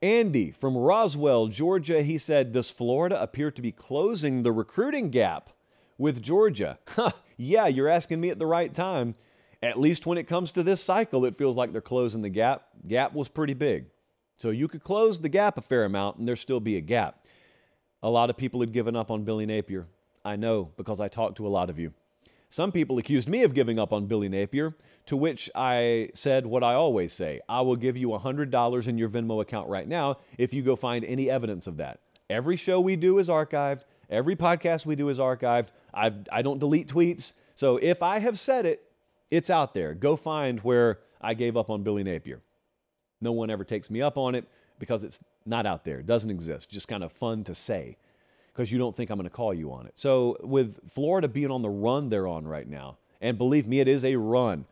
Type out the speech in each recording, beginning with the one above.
Andy from Roswell, Georgia, he said, does Florida appear to be closing the recruiting gap with Georgia? Yeah, you're asking me at the right time. At least when it comes to this cycle, it feels like they're closing the gap. Gap was pretty big. So you could close the gap a fair amount and there still be a gap. A lot of people had given up on Billy Napier. I know, because I talked to a lot of you. Some people accused me of giving up on Billy Napier, to which I said what I always say. I will give you $100 in your Venmo account right now if you go find any evidence of that. Every show we do is archived. Every podcast we do is archived. I don't delete tweets. So if I have said it, it's out there. Go find where I gave up on Billy Napier. No one ever takes me up on it because it's not out there. It doesn't exist. Just kind of fun to say because you don't think I'm going to call you on it. So with Florida being on the run they're on right now, and believe me, it is a run.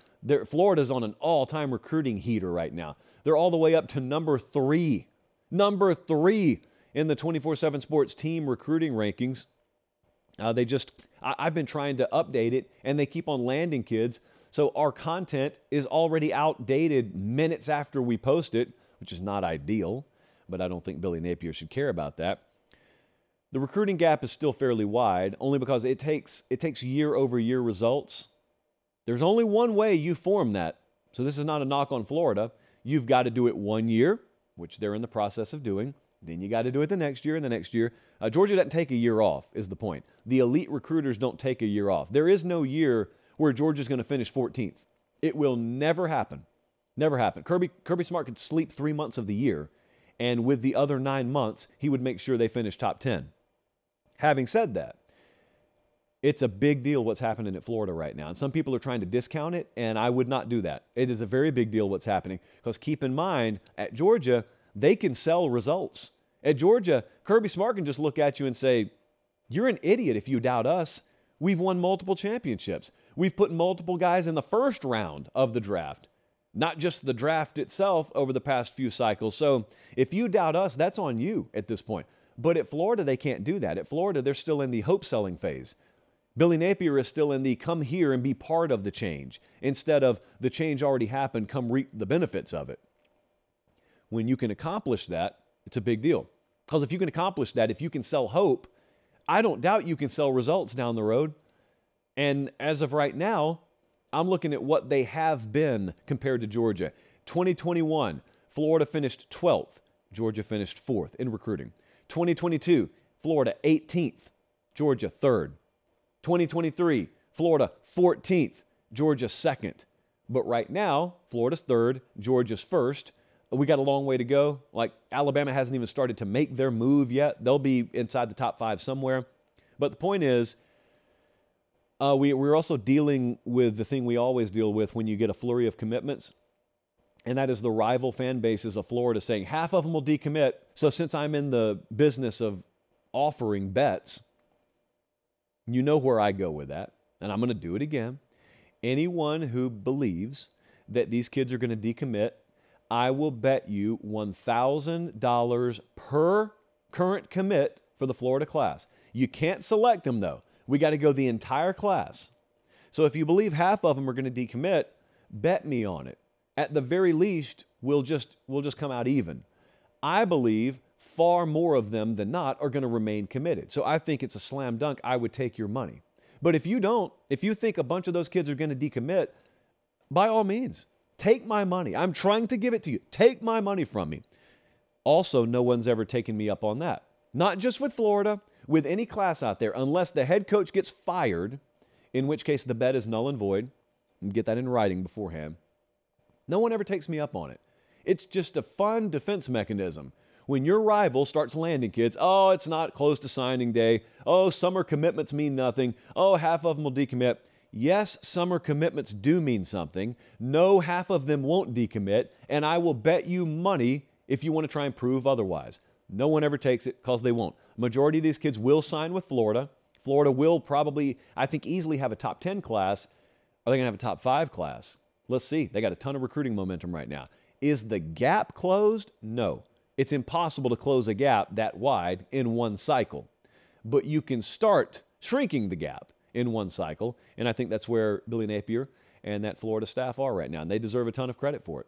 Florida's on an all-time recruiting heater right now. They're all the way up to number 3. Number 3 in the 24/7 Sports team recruiting rankings. I've been trying to update it, and they keep on landing kids. So our content is already outdated minutes after we post it, which is not ideal, but I don't think Billy Napier should care about that. The recruiting gap is still fairly wide, only because it takes year-over-year results. There's only one way you form that. So this is not a knock on Florida. You've got to do it 1 year, which they're in the process of doing. Then you got to do it the next year and the next year. Georgia doesn't take a year off, is the point. The elite recruiters don't take a year off. There is no year where Georgia's going to finish 14th. It will never happen. Never happen. Kirby Smart could sleep 3 months of the year, and with the other 9 months, he would make sure they finish top 10. Having said that, it's a big deal what's happening at Florida right now. And some people are trying to discount it, and I would not do that. It is a very big deal what's happening, because keep in mind, at Georgia, they can sell results. At Georgia, Kirby Smart can just look at you and say, you're an idiot if you doubt us. We've won multiple championships. We've put multiple guys in the first round of the draft, not just the draft itself over the past few cycles. So if you doubt us, that's on you at this point. But at Florida, they can't do that. At Florida, they're still in the hope-selling phase. Billy Napier is still in the come here and be part of the change, instead of the change already happened, come reap the benefits of it. When you can accomplish that, it's a big deal. Because if you can accomplish that, if you can sell hope, I don't doubt you can sell results down the road. And as of right now, I'm looking at what they have been compared to Georgia. 2021, Florida finished 12th. Georgia finished 4th in recruiting. 2022, Florida 18th. Georgia 3rd. 2023, Florida 14th. Georgia 2nd. But right now, Florida's 3rd. Georgia's 1st. We got a long way to go. Like, Alabama hasn't even started to make their move yet. They'll be inside the top 5 somewhere. But the point is, we're also dealing with the thing we always deal with when you get a flurry of commitments, and that is the rival fan bases of Florida saying half of them will decommit. So since I'm in the business of offering bets, you know where I go with that, and I'm going to do it again. Anyone who believes that these kids are going to decommit, I will bet you $1,000 per current commit for the Florida class. You can't select them, though. We got to go the entire class. So if you believe half of them are going to decommit, bet me on it. At the very least, we'll just come out even. I believe far more of them than not are going to remain committed. So I think it's a slam dunk. I would take your money. But if you don't, if you think a bunch of those kids are going to decommit, by all means, take my money. I'm trying to give it to you. Take my money from me. Also, no one's ever taken me up on that. Not just with Florida, with any class out there, unless the head coach gets fired, in which case the bet is null and void. And get that in writing beforehand. No one ever takes me up on it. It's just a fun defense mechanism. When your rival starts landing kids, oh, it's not close to signing day. Oh, summer commitments mean nothing. Oh, half of them will decommit. Yes, summer commitments do mean something. No, half of them won't decommit, and I will bet you money if you want to try and prove otherwise. No one ever takes it because they won't. Majority of these kids will sign with Florida. Florida will probably, I think, easily have a top 10 class. Are they going to have a top 5 class? Let's see. They got a ton of recruiting momentum right now. Is the gap closed? No. It's impossible to close a gap that wide in one cycle. But you can start shrinking the gap in one cycle, and I think that's where Billy Napier and that Florida staff are right now, and they deserve a ton of credit for it.